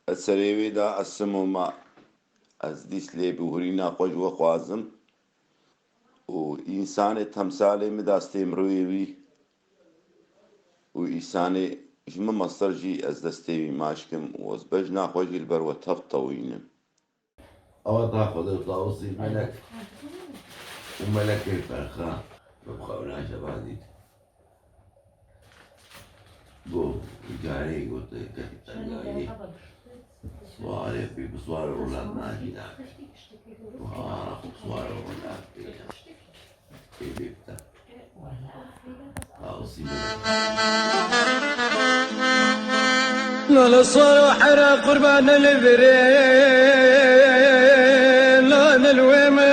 السريويدا السموما أزديس لي بورينا قوج وخوازم وإنسان تمثالي مداستي مرويوي وإنساني جمع مصرجي أزدستي ماشكم وزبجنا خوجي البروة تفطوينم أو تاخذ الطاووسي ملك وملك الفرخان ببخونا شبادي قو جاري قلت كتبتني صواري في بصوار الأولاد ناجينا وهارا بصوار الأولاد في بيبتا طاووسي ملك لا الصور حرا قربان البرين لا الويمة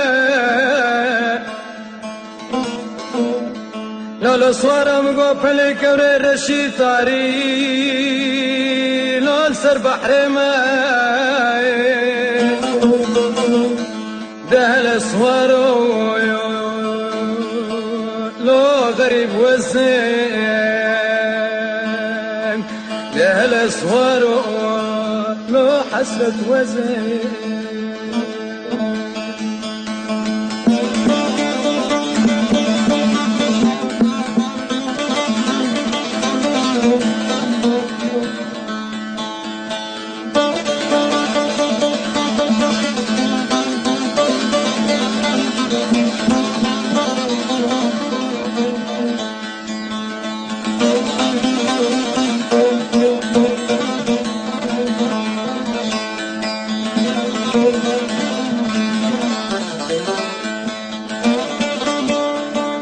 لا الصور مقوبل كوري رشيد طاري لا السر بحر ما ده الصور لو غريب وزين ده الصور لو حسرة وزين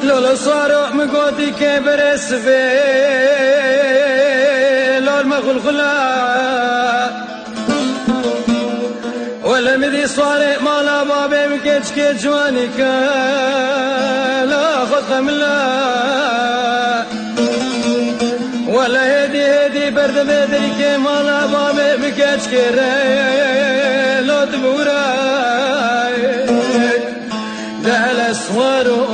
لولا صاروخ مقودي كبر السفيل لول مغلغلا ولا مدي صاري مالا بابي مكيتش كي جواني كالا خذ خملا ولا هدي برد بدري كي مالا بابي مكيتش كي لو تبوراي ده الاسوار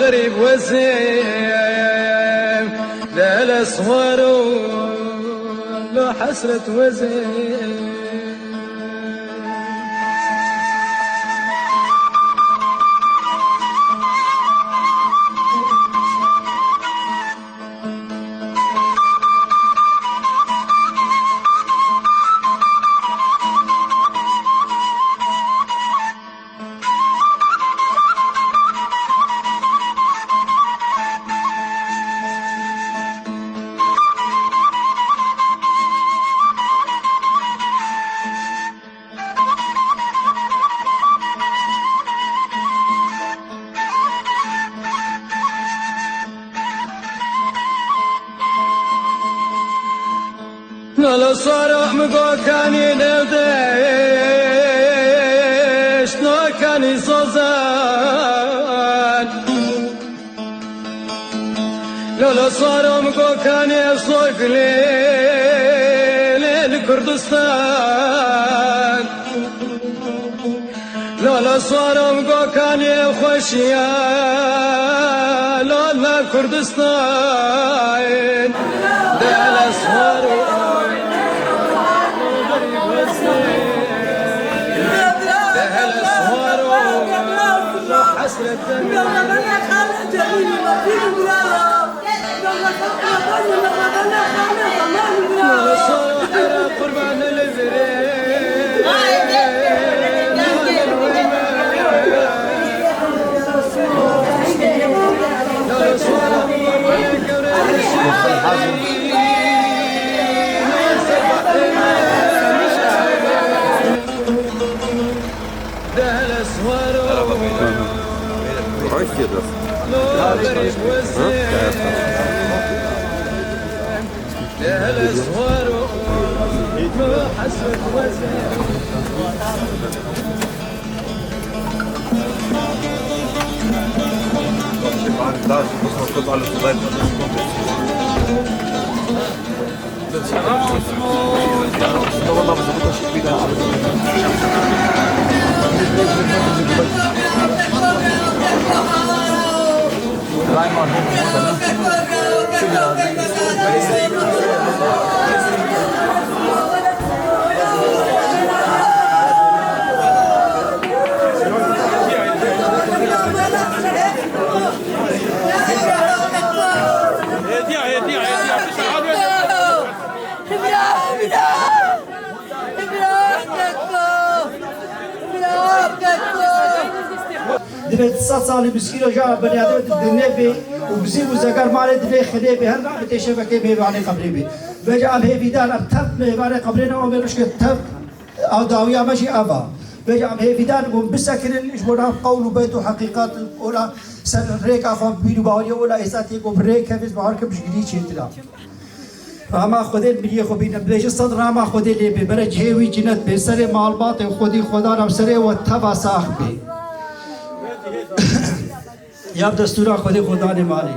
غريب وزين ده الأسوار له حسرة وزين لا صار مقوكاني نوديش نوكاني صوزان لا صار مقوكاني صوك ليل كردستان لا صار مقوكاني خوشيا لا كردستان ده صار قربان Reicht dir das? Da, ich muss noch kurz alles zur Seite. طبعا ما بظبطش كده dreimal hoch und runter, ne? دبت 100 سال مسكين جا بني ادم النبي وبزيد وزكر مالي دبي خليبي هل ما بتشبكه بي على قبري بجا به فيدان ابتب على قبرنا ومش كتب او داويه ماشي ابا بجا به فيدان وبسكن اجبنا قول بيت حقيقات ولا سريك اخو بيدو باوري ولا اساتي کو بريك بس بارك مش جديد شيتلا راما خودل بری خو بین بیش صد راما خودل بی بر جهوی جنت به سر معلومات خودی خدا را سر و تبا ساخ بی یا دستور خودی خدا نے مالی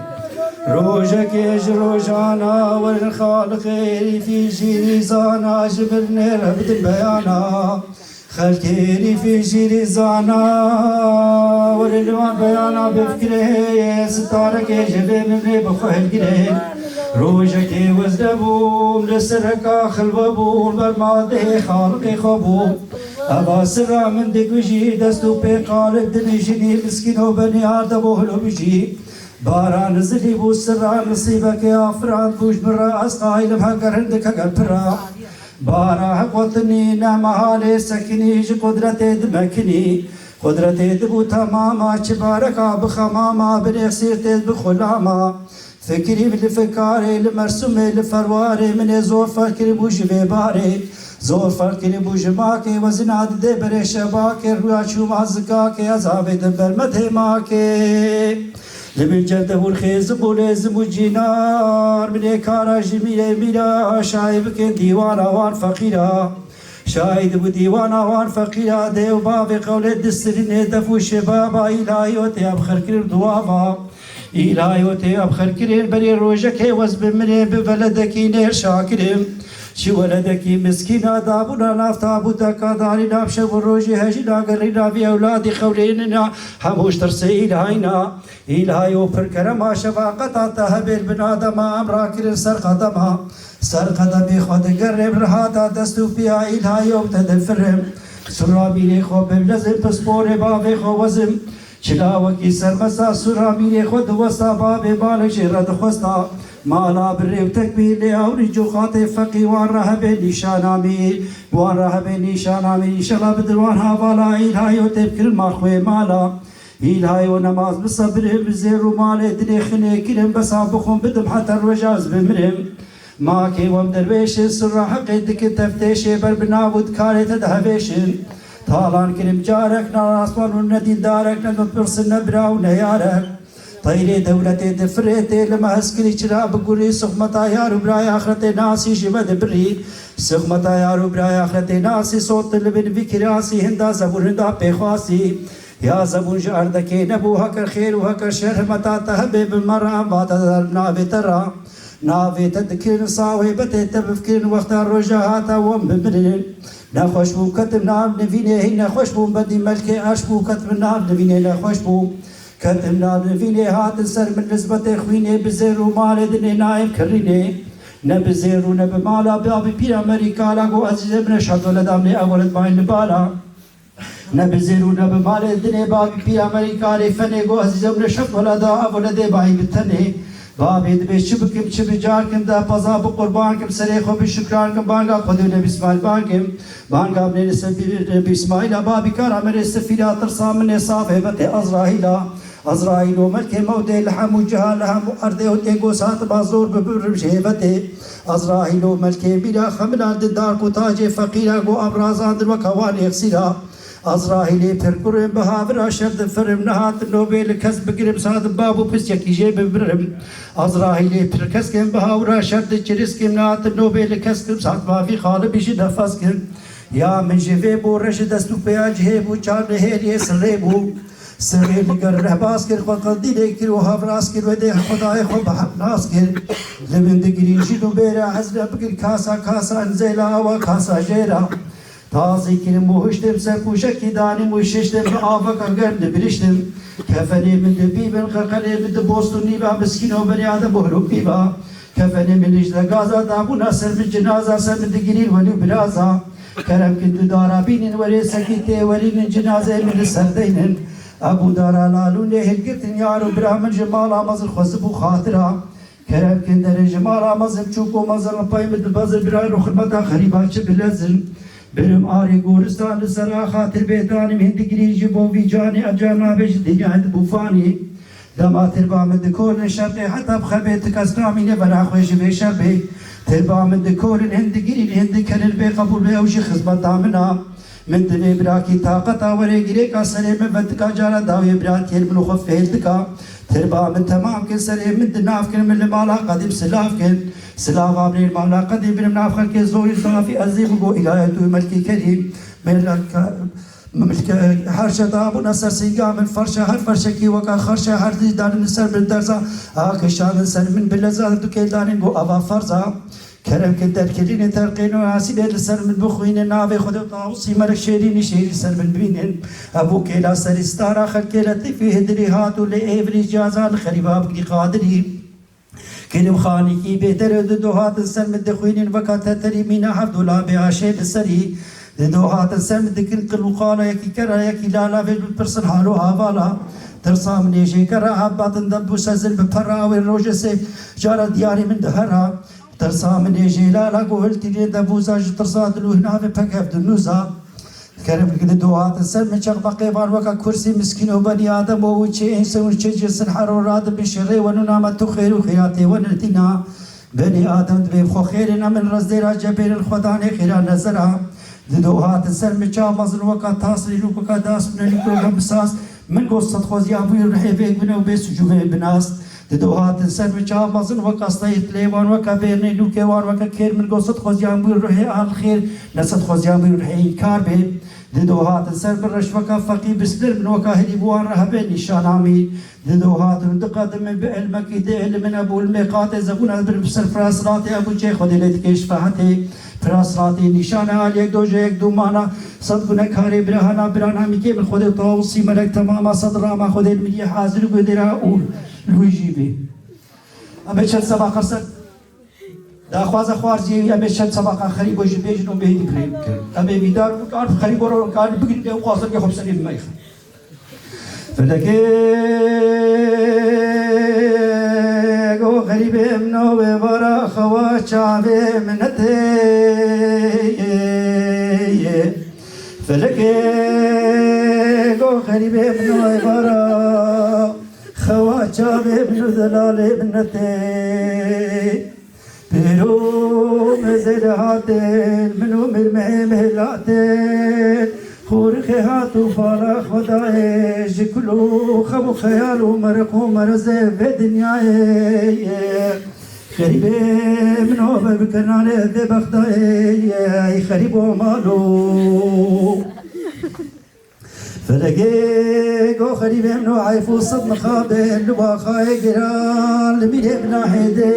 روزه کش روزانا ور خالق فی زیرزانا جبرنا ربد بیانا خلقی فی زیرزانا ور الوان بیانا بفکره ستاره که جبه من بخوهل گره روزه که وزدبوم لسرکا خلوبوم برماده خالق خوبوم ابا سرا من دگوشی دستو پی قالب دنشینی مسکین و بنی آردبو هلو بشی باران زلی بو سرا نصیبه که آفران بوش برا از قایل بھاگر هندک اگر پرا بارا حق وطنی نامحال سکنی ج قدرت دمکنی قدرت دبو تماما چبارکا بخماما بنخسیرت بخلاما فكري بالفكاري المرسومي الفرواري من زور فكري بوش بباري زور فكري بوش ماكي وزناد دبر شباكي رويا شو مازكاكي عذاب دبر مدهماكي لمن جده الخيز بوليز مجينار من كارا جميلة ميرا شايب كن ديوانا وان فقيرا شاهد بديوانا وان فقيرا ديو باب قول الدسترين دفو شبابا إلهي وتياب خركر دوابا إلهي وتي أبخر كريم بري روجك وز بمرين بولدك نير شاكرين شي ولدك مسكينة دابونا نافتابوتك داري نابشة والروجي هجينا قرينا في أولادي خوليننا حموش ترسي إلهينا إلهي وفر كرما شفاقتا تهبل بنادم أمرا كرين سرقدما سرقدمي خود قرب رهاتا دستو فيها إلهي وبتدل فرم سرابي ليخو بملزم بسبوري بابي خو وزم چلاوکی سرمسا سرامی خود وستا باب بالش رد خستا مالا بریو تکبیل اوری جو خاطر فقی وان راه به نشانامی وان راه به نشانامی انشالله بدروان حوالا الهی و تبکر مخوی مالا الهی و نماز بصبر بزیر و مال دنی خنه کرم بسا بخون بدم حتی الوجاز بمرم ما کی وم درویش سر حقی دک تفتیش بر بنابود کاری تدهویشن طالان كريم جارك نار أسمان والندين دارك ندم برسل نبرا ونيارك طيري دولتي دفريتي لما هسكري چرا بقولي سخمتا يا ربراي آخرتي ناسي جمد بري سخمتا يا ربراي آخرتي ناسي صوت لبن بكراسي هندا زبون هندا بخواسي يا زبون جاردكي نبو هكر خير وهكر شر متا تهبي بالمرأة باتا نابي ترى نابي تذكر صاوي بتي تبفكر وقت الرجاهاتا وم بمرين نخوش بو كتب نام نفينه هنا خوش بو بدي ملكي عاش بو كتب نام نفينه نخوش بو كتب نام نفينه هات السر من نسبة خوينه بزير ومال دني نايم كرينه نبزير ونبمالا بابي بير أمريكا لاغو عزيز ابن شهد ولدامني أولد باين لبالا نبزير ونبمال دني بابي بير أمريكا لفنه غو عزيز ابن شهد ولدا أولد باين بتنه بابي دبش شبكم شبجاركم دا پزاب قربانكم سريخو بشكرانكم بانغا خدو نبي اسماعيل بانكم بانغا ابن نبي اسماعيل بابي كار عمر السفيرة ترسام من صاف هبت أزرائيل وملك موت لحم وجهال لحم أرضه وتيغو سات بازور ببرم شهبته أزرائيل وملك بلا خملان دار كتاج فقيرا غو أبرازان در وكوان يغسلا أزرائيل فرقرم بهابرا شرد فرم نهات نوبل كسب قرب ساد بابو بس يكي جيب برم أزرائيل فركسكم بهابرا شرد چرسكم نهات نوبل كسب ساد بافي خالب بيش دفاسكم يا من جيبو رشد استو بياج هيبو چار نهيري سريبو سريب لگر رهباس كر وقلدي لكر وهابراس كر وده خدای خو بحناس كر لمن دگرين جدو بيرا حزر بكر كاسا انزيلا وكاسا جيرا تازی کردم موشتم سرپوشکی دانی موششتم آفاق اگر نبرشتم کفنی من دبیبن خرقنی من دبوستونی با مسکین و بنی آدم بهروبی با کفنی من اجدا گازا دابونا سر من جنازا سر من دگیرین ولو برازا کرم کند دارا بینن ولی سکیته ولی من جنازه من سردینن ابو دارا لالو نهل گرتن یارو برامن جمال آمازر خزبو خاطرا كرم كندر جمالا مزل چوكو مزل پای مد بازر برای رو خدمتا خریبا چه بلزم برم آری گورستان لسرا خاطر بیتانم هندگری جبو وی جانی اجانا بش دنیا هند بوفانی دما تربا من دکور شرق حتی بخبیت کسنامینه ولا خوش به شربه تربا من دکور هندگری هند کرل به قبول به اوشی خدمت دامنا من دنی براکی طاقت آوره گیره کا سره من ود کا جارا داوی براکی منو خف فیلد کا تربا من تمام کن سره من دناف کن من المالا قدیم سلاف کن سلاف آبنی المالا قدیم من ناف خلق زوری صافی عزیب گو الهیتو ملکی کریم من ملک هر شتاب و نصر سیگا من فرشه هر فرشه کی وکا خرشه هر دیز دارن سر من درزا آکشان سر من بلزا دو که دارن گو آوا فرزا کرم که در کلین ترقین و عسیل سر من بخوین ناوی خود طاوسی مرک شیرین شیر سر من بینن ابو کلا سر استارا خلق لطفی هدری هاتو لئیوری جازان خریباب کی قادری كلم خاني كي بيتر دوهات السر من دخوين وكات تريمين عبد الله بعشيب السري دوهات السر من ذكر قلوقالا يكي كرا يكي لالا في البرسن حالو هاوالا ترسام نيشي كرا هاباتن دبو سزل بپرا والروجسي جارا دياري من دهرا ترسام نيشي لالا قولتي لي دبو زاج ترسات لوهنا في بكف دنوزا كرم كده دوات السر من شغبا قيبان وكا كرسي مسكين وبني آدم ووچه إنسان وچه جسن حرورات بشري وننامت خير وخياتي ونرتنا بني آدم دبيب خو خيرنا من رزديرا جبير الخداني خيرا نزرا دوات السر من شغب مزل وكا تاصري وكا داس من الكروغ بساس من قصة خوزي أبوي الرحي فيك بنا وبيس جوه بناس دوات السر من شغب مزل وكا صيت ليوان وكا بيرني لوكيوان وكا كير من قصة خوزي أبوي الرحي آل خير نسد خوزي أبوي الرحي كار بي دوهات السر بالرش وكا فقي بسلر من وكا هدي بوان رهبين نشان عميد دوهات دقدم بعلمك دهل من ابو الميقات زبون بسر فراسراتي ابو جي خدي لتكيش فهتي فراسراتي نشان عليك دو جيك دو مانا صدقنا كاري برهانا برانا ميكي من خدي طاوسي ملك تماما صدر ما خدي الملي حاضر قدرا اول لويجي بي اما چند سبا قرصد دا خوازه خوارزی اما چند سبا خريب وجه بيجنو بهدي كريم اما بيدار كار خريب ورا كار بقول ده خوازه يخب سليم ما يخ فلكي جو غريب منو بورا خوا شعبي منتي فلكي جو غريب منو بورا خوا شعبي منو دلالي منتي بيرو مزل هاتل منو مرمي مهلاتل خورخي هاتو فارا خداي جكلو خبو خيالو مرقو مرزي في دنياي خريبي منو بكرنالي ذي بخداي خريبو مالو فلقيقو خريبي منو عايفو صد مخابل لواخاي قران لميلي بناحيدي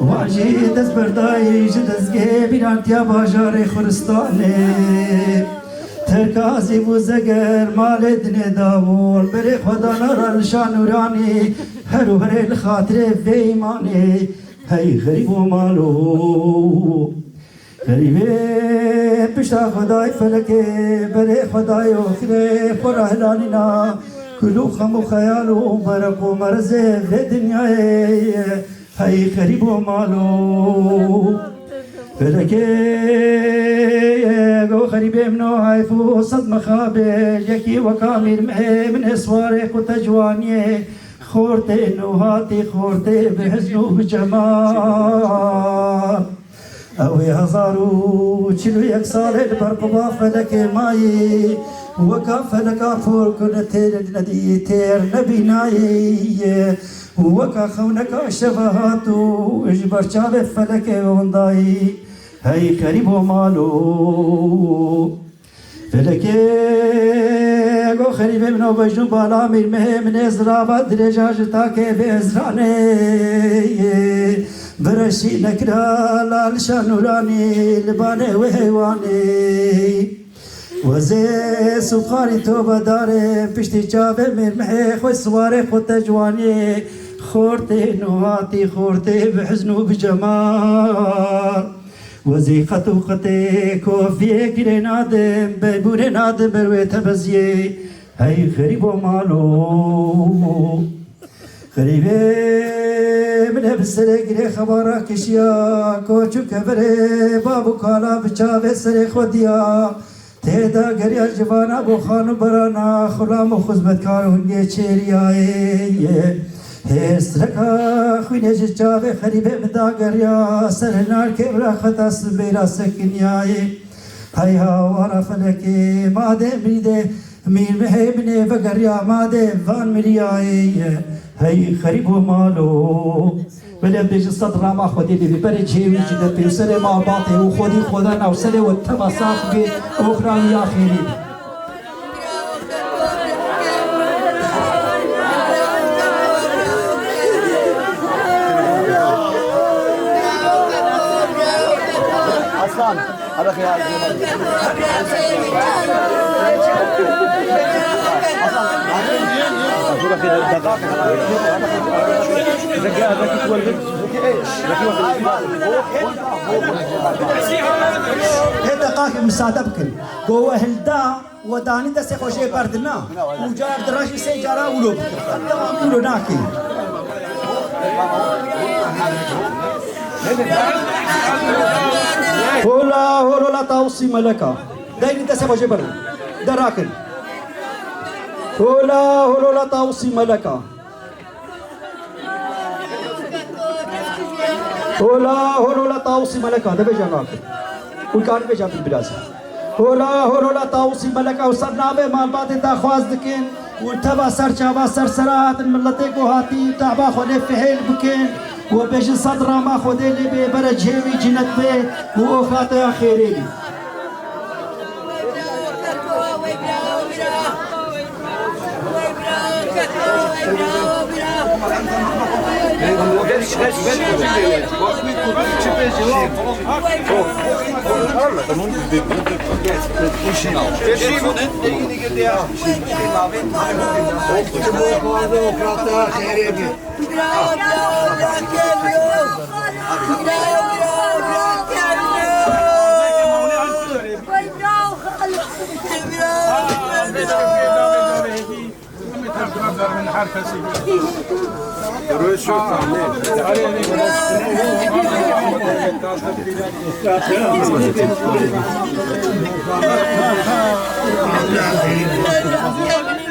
واجي دز برداي جدز جيبينان تيا باجاري خرستاني تركازي وزقر مال دني داول بري خدا نرى لشان وراني هرو هري الخاطر في ايماني هاي غريب ومالو غريبي بشتا خداي فلكي بري خداي وخري فرهلانينا كلو خمو خيالو مرقو مرزي في دنياي هاي غريب ومالو فلكي جو خريبي منو هايفو صد مخابل يكي وكامل محي من اسوارك وتجواني خورتي نوهاتي خورتي بحزنو بجمال اوي هزارو چلو يك سال برقبا فلكي ماي وكا فلكا فور كن تير ندي تير نبي ناي وكا خونك شبهاتو اجبر شاب فلكي ونداي هاي قريب ومالو فلكي جو خريب منو بجنو بالا مرمه من ازرابا درجاج تاكي بازراني برشي نكرا لالشان نوراني لباني وهيواني وزي سفاري توبة داري بشتي جابي مرمه خوي سواري خو تجواني خورتي نواتي خورتي بحزنو بجمال وزي خطو خطي كوفي كري نادم بيبوري نادم بروي تبزي هاي غريب ومالو غريبي من بسرقري خبرك كشيا كوچو كبري بابو كالا بچاوه سر خوديا تهدا گریا جوانا بو خانو برانا خلام و خزمتکار هنگی چیریای هسترکا خوینه جاوه خریبه مدا گریا سرنار که برا خطا سبیرا سکنیای های هاوارا فلکی ماده مریده میر مهیبنه وگریا ماده وان مریای هی خریب و مالو ولی بیش صدر ما خودی بی بری جیوی جدت بی سر ما باطی و خودی خدا نو سر و تبا ساخ بی اخرانی آخری Aslan, hadi kıyar. هذا قاك مساعدة بكل قوة هلدا وداني دسي خوشي بردنا وجار دراشي سيجارة ولو بكل ولو ناكي هولا توصي ملكا دايني دسي خوشي بردنا دراكن هولا توصي ملكا هولا توصي ملكا ده بيجانا وكان بيجا في البلاد هولا توصي ملكا وصرنا مال بعد تاخواز دكين وتبع سر شابا سر سرات الملتك وهاتي تعبا خلي في حيل بكين وبيجي صدر ما خدي لي ببرجيوي جنت بي وأخاته خيري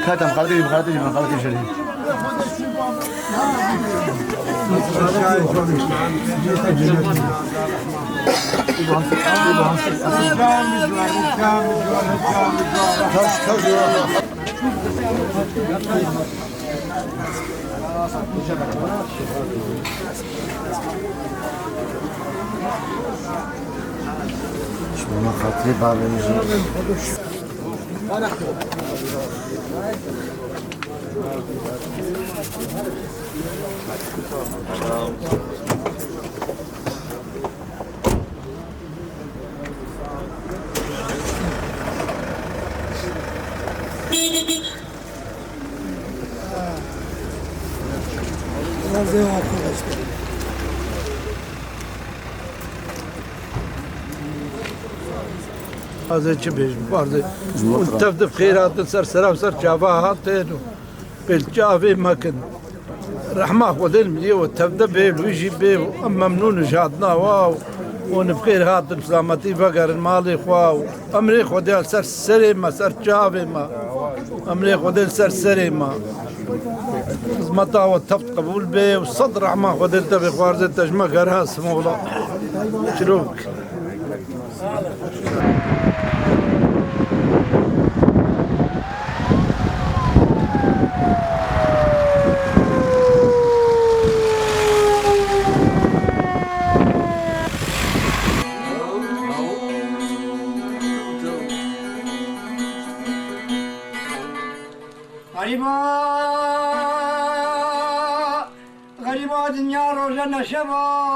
خاتم خالتي شريف شما خاطری برنامه‌ریزی هذا شبه برضه وتبدأ بخيرات سر سرا وسر جابها تانو بالجافي ما كن رحمة خذين ملي وتبدأ به ويجي به أما منون جادنا واو ونبخير هات بسلامتي فقر المالي خواو أمري خذين سر سريما سر جافي ما أمري خذين سر سريما متى وتفت قبول به وصدر رحمة خذين تبي خوارز تجمع غرها سمولا شروك غريبة دنيا روزنا شبا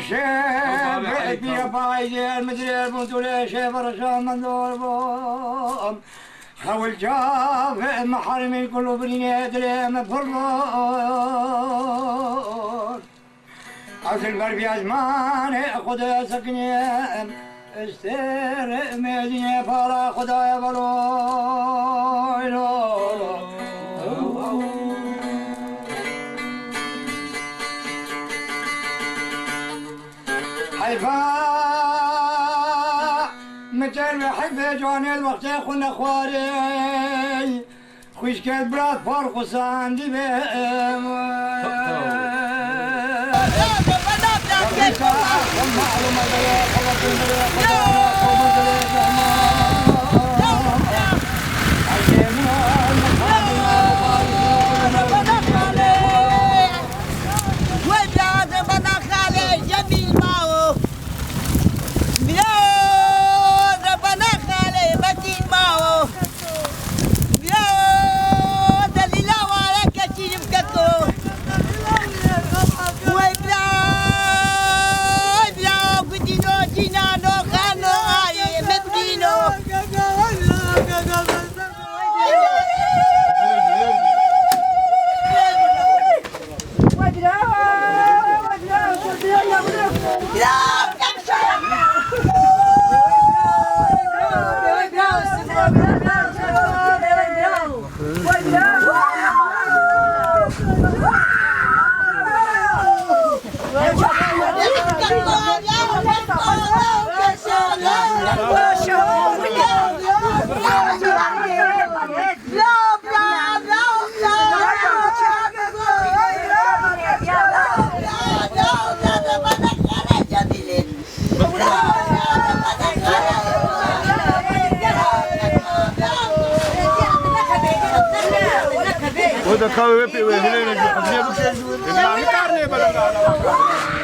شاب بيا بايدي المدري المدولي شاف رشام من دوربهم حول جاب محارمي كله بني ادري مفرور عز البر في ازمان خذ سكني استر مدینه پارا خدای بلوی حيفا متر حيفا جواني الوقت خونا خواري خوش كاد براد فارق وساندي بهم وده كاوي بي وهنا حدنا بكشة ما كارني بلا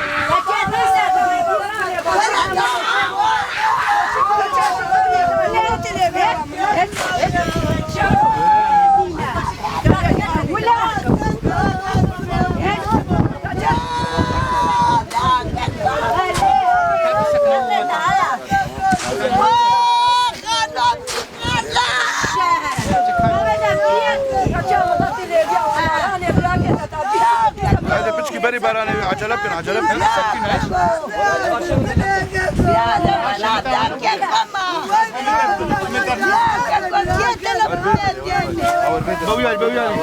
هذا بتشكي بري براني عجلة بكن عجلة بكن بوياي بوياي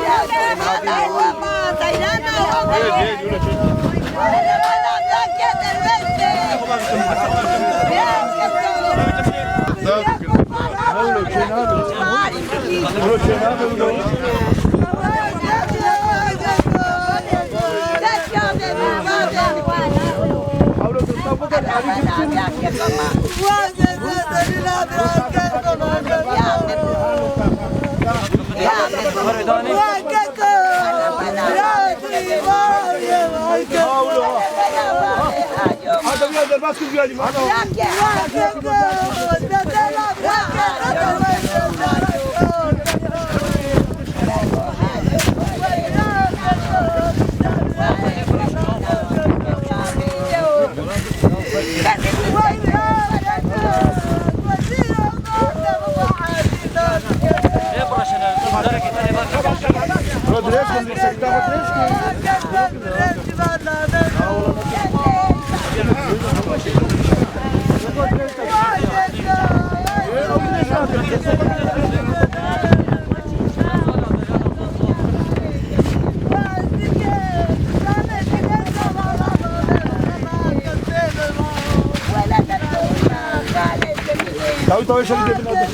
طيب طيب شو اللي جبنا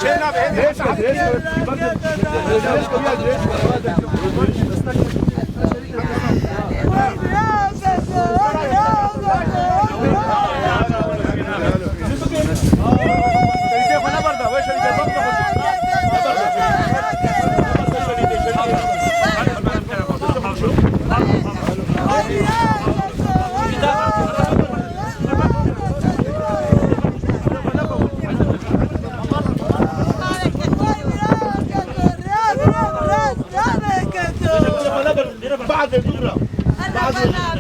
شينا بعيد بعد الدورة بعد الدورة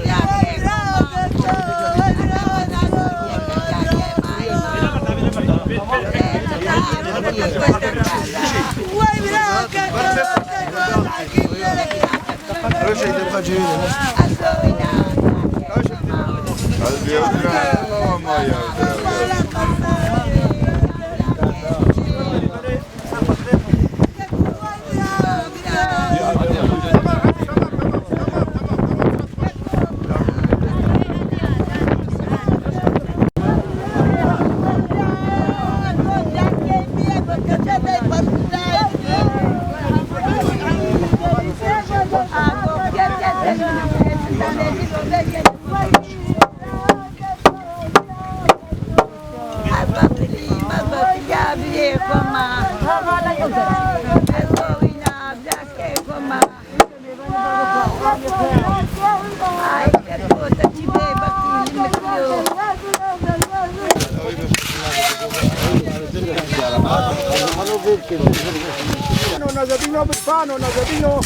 Nazadino Bufano, Nazadino.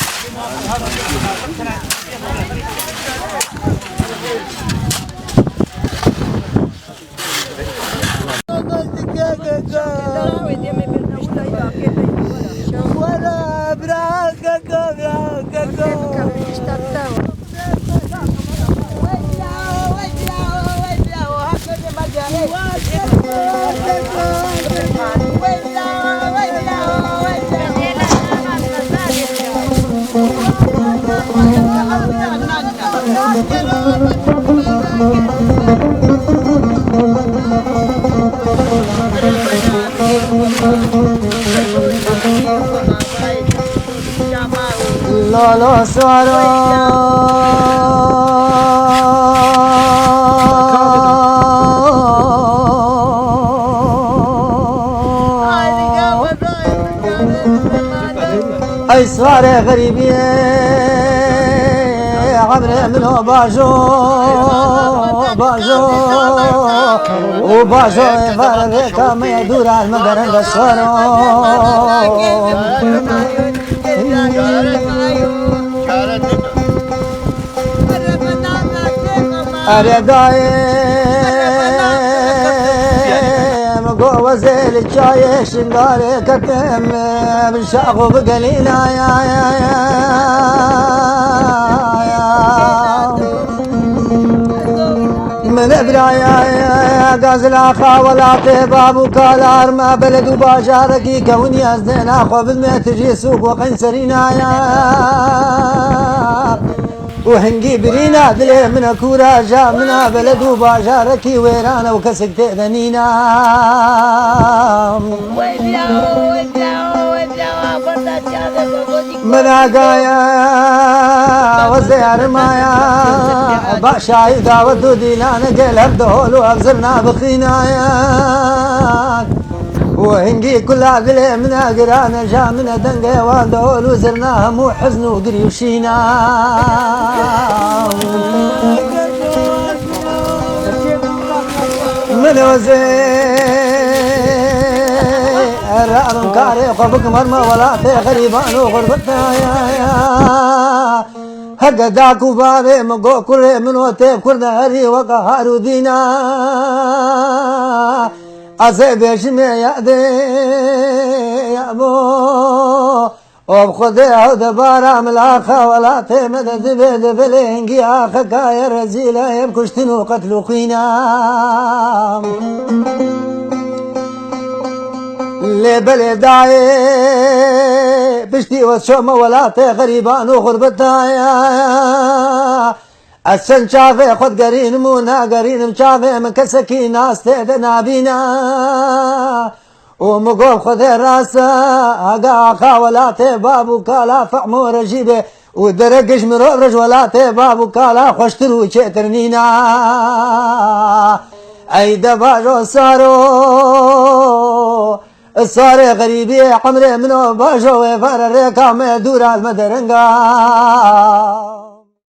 لولو سوارو اي سوار غريبي عمري منو باجو وباجو فرق ما يدور على المدرن السوارو أردايم قوزيل الشاي شنقاري كتم بالشاق بقلينا يا من ابرايا غازل اخا ولا طيباب وكالار ما بلد وباشاركي كوني ازدين اخو بالمتجي سوق وقنسرينا يا وهنجي برينا دلي من كورا جا منا بلد وباشاركي ويرانا وكسك تأذنينا من عقايا وزيار مايا باشاي داود دينا نقل هبدول وابزرنا بخينايا وهنجي كل عذلي من قرانا جا من دنقي والدول وزرناها مو حزن وقري وشينا من الرعب مكاري قبك مرمى ولا في غريبان وغربتنا يا هقا داكو بابي مقو كل من وتيب كل هري وقهار دينا أزيبش يا دي يا بو وبخذي عود بارا ملاخا ولا تيمد دبيد بلينجي آخك يا رزيلة يبكشتنو قتلو خينا اللي بلداي بشتي وشوم ولا غريبان وغربتايا السن شافي خد قرين مونا قرين مشافي من كسكي ناس تهدنا بينا ومقوم خذ راسا اقا ولا بابو كالا فعمور جيبه ودرقش مروبرج ولا بابو كالا خوشترو شترنينا اي دباجو صاري غريبي عمري منو باجو فرر كام دور المدرنقا